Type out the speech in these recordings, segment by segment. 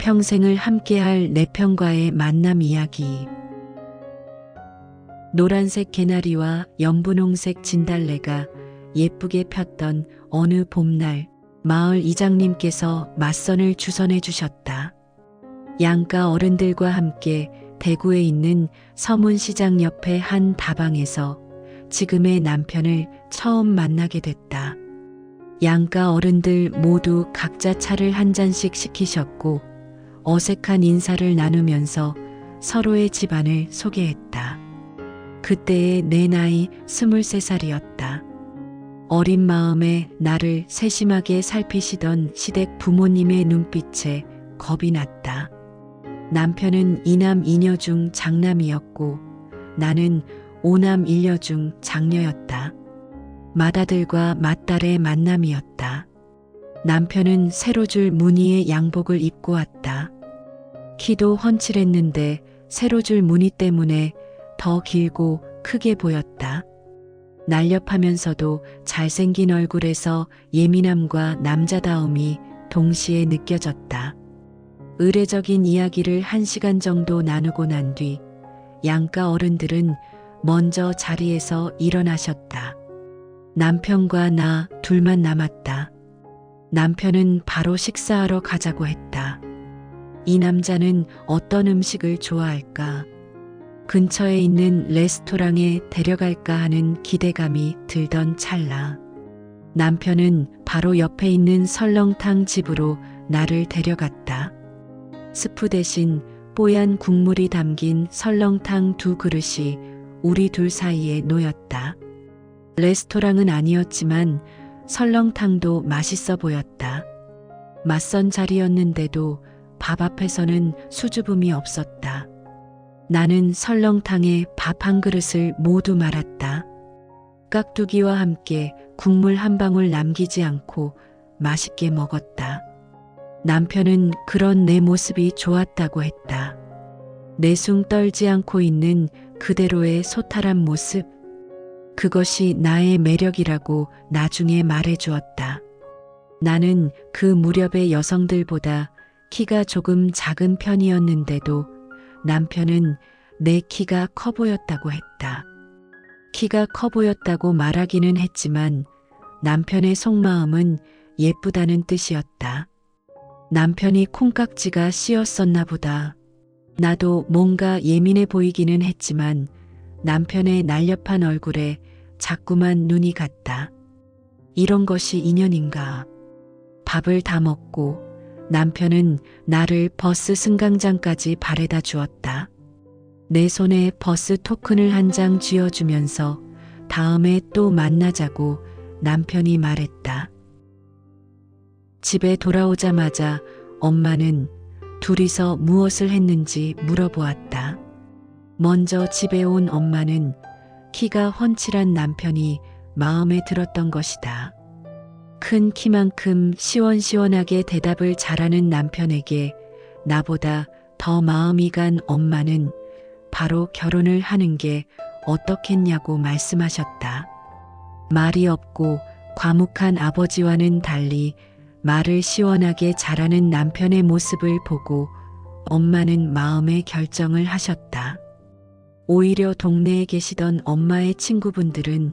평생을 함께할 내 편과의 만남 이야기. 노란색 개나리와 연분홍색 진달래가 예쁘게 폈던 어느 봄날, 마을 이장님께서 맞선을 주선해 주셨다. 양가 어른들과 함께 대구에 있는 서문시장 옆의 한 다방에서 지금의 남편을 처음 만나게 됐다. 양가 어른들 모두 각자 차를 한 잔씩 시키셨고 어색한 인사를 나누면서 서로의 집안을 소개했다. 그때의 내 나이 23살이었다. 어린 마음에 나를 세심하게 살피시던 시댁 부모님의 눈빛에 겁이 났다. 남편은 이남 이녀 중 장남이었고 나는 오남 일녀 중 장녀였다. 맏아들과 맏딸의 만남이었다. 남편은 새로 줄 무늬의 양복을 입고 왔다. 키도 훤칠했는데 새로 줄 무늬 때문에 더 길고 크게 보였다. 날렵하면서도 잘생긴 얼굴에서 예민함과 남자다움이 동시에 느껴졌다. 의례적인 이야기를 1시간 정도 나누고 난 뒤 양가 어른들은 먼저 자리에서 일어나셨다. 남편과 나 둘만 남았다. 남편은 바로 식사하러 가자고 했다. 이 남자는 어떤 음식을 좋아할까? 근처에 있는 레스토랑에 데려갈까 하는 기대감이 들던 찰나. 남편은 바로 옆에 있는 설렁탕 집으로 나를 데려갔다. 스프 대신 뽀얀 국물이 담긴 설렁탕 2그릇이 우리 둘 사이에 놓였다. 레스토랑은 아니었지만 설렁탕도 맛있어 보였다. 맞선 자리였는데도 밥 앞에서는 수줍음이 없었다. 나는 설렁탕에 밥 한 그릇을 모두 말았다. 깍두기와 함께 국물 한 방울 남기지 않고 맛있게 먹었다. 남편은 그런 내 모습이 좋았다고 했다. 내숭 떨지 않고 있는 그대로의 소탈한 모습. 그것이 나의 매력이라고 나중에 말해 주었다. 나는 그 무렵의 여성들보다 키가 조금 작은 편이었는데도 남편은 내 키가 커 보였다고 했다. 키가 커 보였다고 말하기는 했지만 남편의 속마음은 예쁘다는 뜻이었다. 남편이 콩깍지가 씌었었나 보다. 나도 뭔가 예민해 보이기는 했지만 남편의 날렵한 얼굴에 자꾸만 눈이 갔다. 이런 것이 인연인가. 밥을 다 먹고 남편은 나를 버스 승강장까지 바래다 주었다. 내 손에 버스 토큰을 한 장 쥐어주면서 다음에 또 만나자고 남편이 말했다. 집에 돌아오자마자 엄마는 둘이서 무엇을 했는지 물어보았다. 먼저 집에 온 엄마는 키가 훤칠한 남편이 마음에 들었던 것이다. 큰 키만큼 시원시원하게 대답을 잘하는 남편에게 나보다 더 마음이 간 엄마는 바로 결혼을 하는 게 어떻겠냐고 말씀하셨다. 말이 없고 과묵한 아버지와는 달리 말을 시원하게 잘하는 남편의 모습을 보고 엄마는 마음의 결정을 하셨다. 오히려 동네에 계시던 엄마의 친구분들은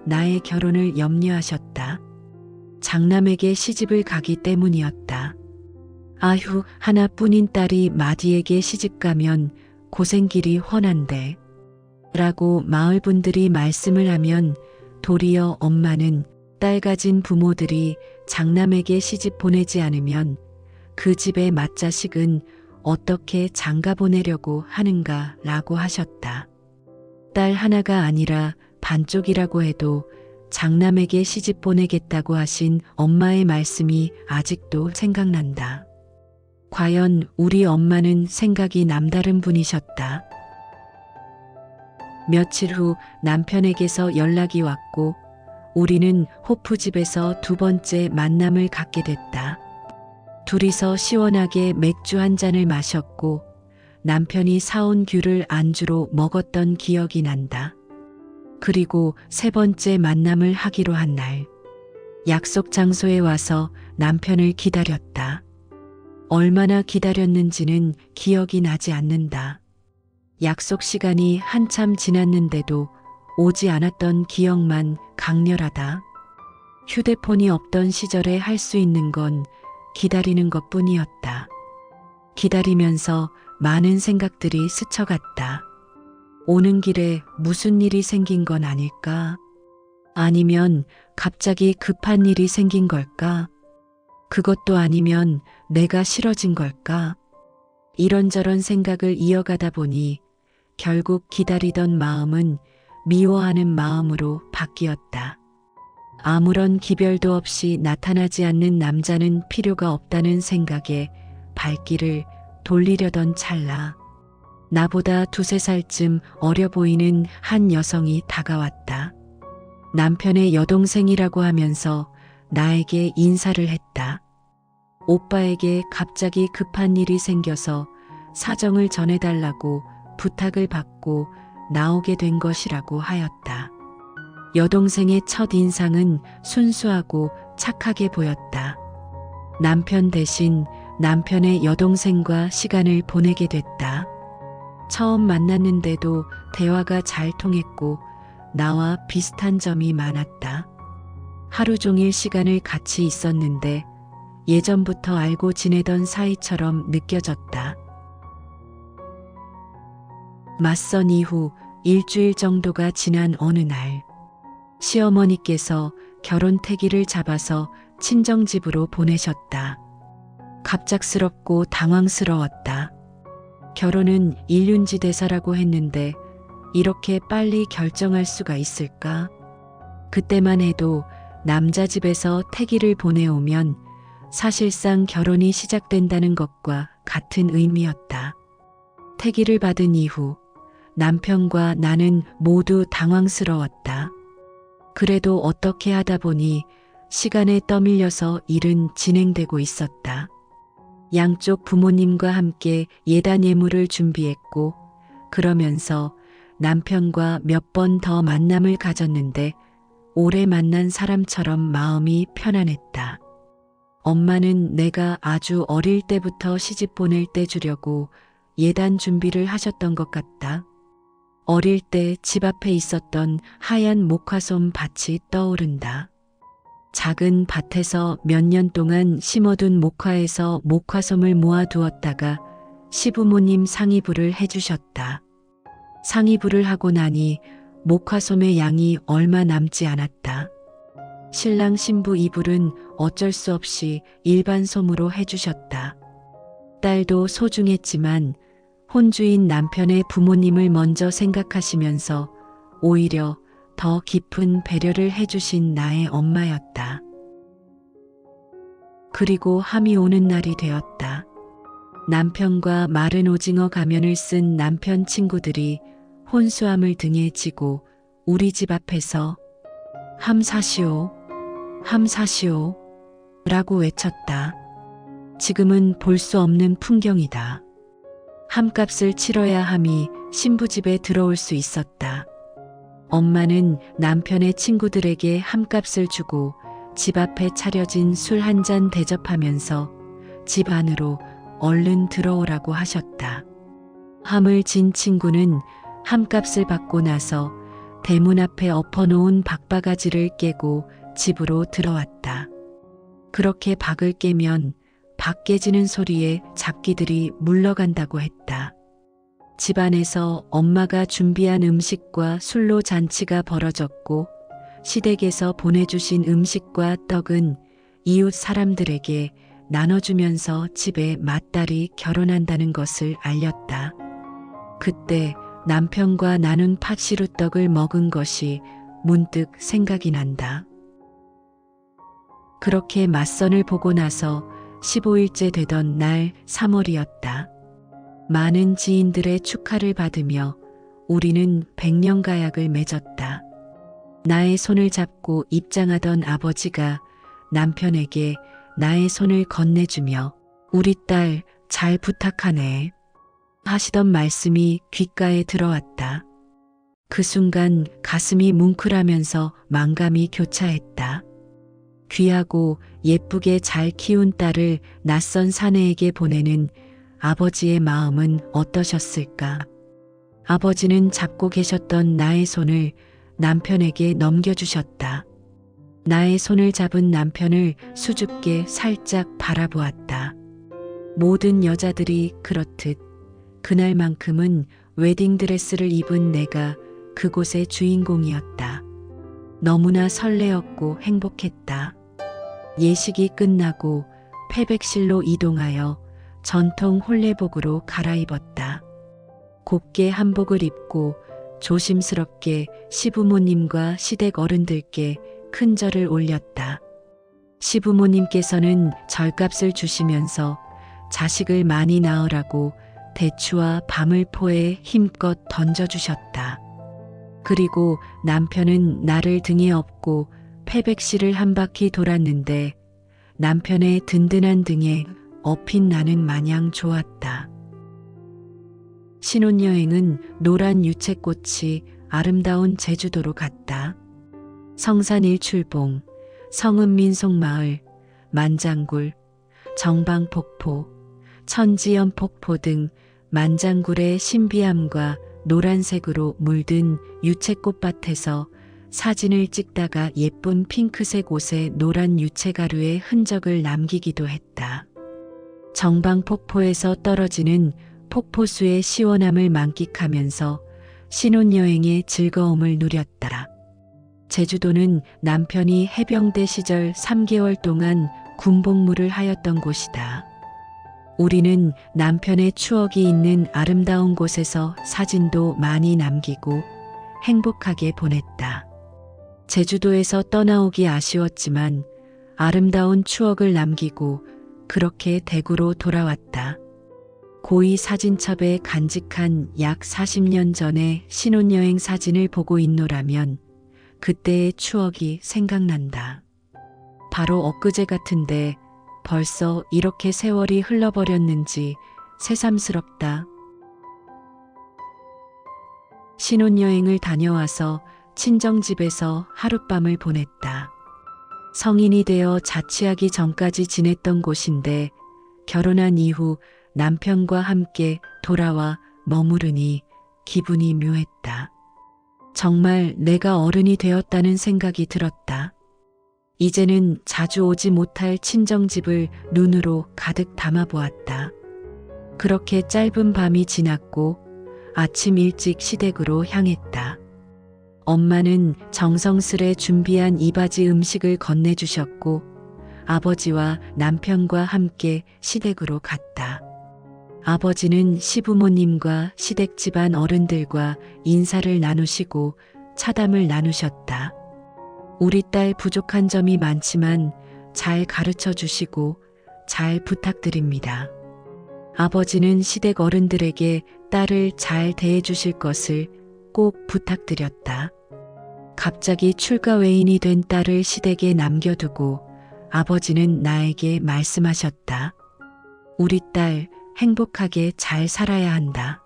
나의 결혼을 염려하셨다. 장남에게 시집을 가기 때문이었다. 아휴, 하나뿐인 딸이 마디에게 시집가면 고생길이 훤한데 라고 마을 분들이 말씀을 하면 도리어 엄마는 딸 가진 부모들이 장남에게 시집 보내지 않으면 그 집의 맏자식은 어떻게 장가 보내려고 하는가 라고 하셨다. 딸 하나가 아니라 반쪽이라고 해도 장남에게 시집 보내겠다고 하신 엄마의 말씀이 아직도 생각난다. 과연 우리 엄마는 생각이 남다른 분이셨다. 며칠 후 남편에게서 연락이 왔고 우리는 호프집에서 2번째 만남을 갖게 됐다. 둘이서 시원하게 맥주 한 잔을 마셨고 남편이 사온 귤을 안주로 먹었던 기억이 난다. 그리고 3번째 만남을 하기로 한 날, 약속 장소에 와서 남편을 기다렸다. 얼마나 기다렸는지는 기억이 나지 않는다. 약속 시간이 한참 지났는데도 오지 않았던 기억만 강렬하다. 휴대폰이 없던 시절에 할 수 있는 건 기다리는 것뿐이었다. 기다리면서 많은 생각들이 스쳐갔다. 오는 길에 무슨 일이 생긴 건 아닐까? 아니면 갑자기 급한 일이 생긴 걸까? 그것도 아니면 내가 싫어진 걸까? 이런저런 생각을 이어가다 보니 결국 기다리던 마음은 미워하는 마음으로 바뀌었다. 아무런 기별도 없이 나타나지 않는 남자는 필요가 없다는 생각에 발길을 돌리려던 찰나, 나보다 2~3살쯤 어려 보이는 한 여성이 다가왔다. 남편의 여동생이라고 하면서 나에게 인사를 했다. 오빠에게 갑자기 급한 일이 생겨서 사정을 전해달라고 부탁을 받고 나오게 된 것이라고 하였다. 여동생의 첫 인상은 순수하고 착하게 보였다. 남편 대신 남편의 여동생과 시간을 보내게 됐다. 처음 만났는데도 대화가 잘 통했고 나와 비슷한 점이 많았다. 하루 종일 시간을 같이 있었는데 예전부터 알고 지내던 사이처럼 느껴졌다. 맞선 이후 일주일 정도가 지난 어느 날, 시어머니께서 결혼 태기를 잡아서 친정집으로 보내셨다. 갑작스럽고 당황스러웠다. 결혼은 일륜지대사라고 했는데 이렇게 빨리 결정할 수가 있을까? 그때만 해도 남자 집에서 태기를 보내오면 사실상 결혼이 시작된다는 것과 같은 의미였다. 태기를 받은 이후 남편과 나는 모두 당황스러웠다. 그래도 어떻게 하다 보니 시간에 떠밀려서 일은 진행되고 있었다. 양쪽 부모님과 함께 예단 예물을 준비했고, 그러면서 남편과 몇 번 더 만남을 가졌는데 오래 만난 사람처럼 마음이 편안했다. 엄마는 내가 아주 어릴 때부터 시집 보낼 때 주려고 예단 준비를 하셨던 것 같다. 어릴 때 집 앞에 있었던 하얀 목화솜 밭이 떠오른다. 작은 밭에서 몇 년 동안 심어둔 목화에서 목화솜을 모아두었다가 시부모님 상이불을 해주셨다. 상이불을 하고 나니 목화솜의 양이 얼마 남지 않았다. 신랑 신부 이불은 어쩔 수 없이 일반 솜으로 해주셨다. 딸도 소중했지만 혼주인 남편의 부모님을 먼저 생각하시면서 오히려 더 깊은 배려를 해주신 나의 엄마였다. 그리고 함이 오는 날이 되었다. 남편과 마른 오징어 가면을 쓴 남편 친구들이 혼수함을 등에 지고 우리 집 앞에서 함 사시오, 함 사시오 라고 외쳤다. 지금은 볼 수 없는 풍경이다. 함값을 치러야 함이 신부집에 들어올 수 있었다. 엄마는 남편의 친구들에게 함값을 주고 집 앞에 차려진 술 한 잔 대접하면서 집 안으로 얼른 들어오라고 하셨다. 함을 진 친구는 함값을 받고 나서 대문 앞에 엎어놓은 박바가지를 깨고 집으로 들어왔다. 그렇게 박을 깨면 박 깨지는 소리에 잡기들이 물러간다고 했다. 집안에서 엄마가 준비한 음식과 술로 잔치가 벌어졌고 시댁에서 보내주신 음식과 떡은 이웃 사람들에게 나눠주면서 집에 맏딸이 결혼한다는 것을 알렸다. 그때 남편과 나눈 팥시루떡을 먹은 것이 문득 생각이 난다. 그렇게 맞선을 보고 나서 15일째 되던 날 3월이었다. 많은 지인들의 축하를 받으며 우리는 백년가약을 맺었다. 나의 손을 잡고 입장하던 아버지가 남편에게 나의 손을 건네주며 우리 딸 잘 부탁하네 하시던 말씀이 귓가에 들어왔다. 그 순간 가슴이 뭉클하면서 만감이 교차했다. 귀하고 예쁘게 잘 키운 딸을 낯선 사내에게 보내는 아버지의 마음은 어떠셨을까? 아버지는 잡고 계셨던 나의 손을 남편에게 넘겨주셨다. 나의 손을 잡은 남편을 수줍게 살짝 바라보았다. 모든 여자들이 그렇듯 그날만큼은 웨딩드레스를 입은 내가 그곳의 주인공이었다. 너무나 설레었고 행복했다. 예식이 끝나고 패백실로 이동하여 전통 혼례복으로 갈아입었다. 곱게 한복을 입고 조심스럽게 시부모님과 시댁 어른들께 큰 절을 올렸다. 시부모님께서는 절값을 주시면서 자식을 많이 낳으라고 대추와 바물포에 힘껏 던져주셨다. 그리고 남편은 나를 등에 업고 패백실을 한 바퀴 돌았는데 남편의 든든한 등에 업힌 나는 마냥 좋았다. 신혼여행은 노란 유채꽃이 아름다운 제주도로 갔다. 성산 일출봉, 성읍민속마을, 만장굴, 정방폭포, 천지연폭포 등 만장굴의 신비함과 노란색으로 물든 유채꽃밭에서 사진을 찍다가 예쁜 핑크색 옷에 노란 유채가루의 흔적을 남기기도 했다. 정방폭포에서 떨어지는 폭포수의 시원함을 만끽하면서 신혼여행의 즐거움을 누렸다. 제주도는 남편이 해병대 시절 3개월 동안 군복무를 하였던 곳이다. 우리는 남편의 추억이 있는 아름다운 곳에서 사진도 많이 남기고 행복하게 보냈다. 제주도에서 떠나오기 아쉬웠지만 아름다운 추억을 남기고 그렇게 대구로 돌아왔다. 고이 사진첩에 간직한 약 40년 전의 신혼여행 사진을 보고 있노라면 그때의 추억이 생각난다. 바로 엊그제 같은데 벌써 이렇게 세월이 흘러버렸는지 새삼스럽다. 신혼여행을 다녀와서 친정집에서 하룻밤을 보냈다. 성인이 되어 자취하기 전까지 지냈던 곳인데 결혼한 이후 남편과 함께 돌아와 머무르니 기분이 묘했다. 정말 내가 어른이 되었다는 생각이 들었다. 이제는 자주 오지 못할 친정집을 눈으로 가득 담아보았다. 그렇게 짧은 밤이 지났고 아침 일찍 시댁으로 향했다. 엄마는 정성스레 준비한 이바지 음식을 건네주셨고 아버지와 남편과 함께 시댁으로 갔다. 아버지는 시부모님과 시댁 집안 어른들과 인사를 나누시고 차담을 나누셨다. 우리 딸 부족한 점이 많지만 잘 가르쳐 주시고 잘 부탁드립니다. 아버지는 시댁 어른들에게 딸을 잘 대해 주실 것을 꼭 부탁드렸다. 갑자기 출가 외인이 된 딸을 시댁에 남겨두고 아버지는 나에게 말씀하셨다. 우리 딸 행복하게 잘 살아야 한다.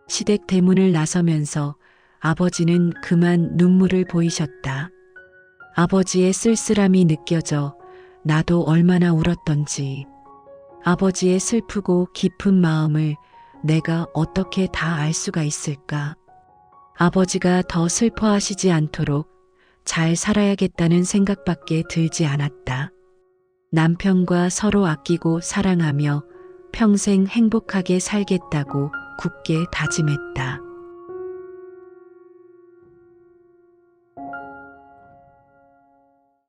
시댁 대문을 나서면서 아버지는 그만 눈물을 보이셨다. 아버지의 쓸쓸함이 느껴져 나도 얼마나 울었던지. 아버지의 슬프고 깊은 마음을 내가 어떻게 다 알 수가 있을까? 아버지가 더 슬퍼하시지 않도록 잘 살아야겠다는 생각밖에 들지 않았다. 남편과 서로 아끼고 사랑하며 평생 행복하게 살겠다고 굳게 다짐했다.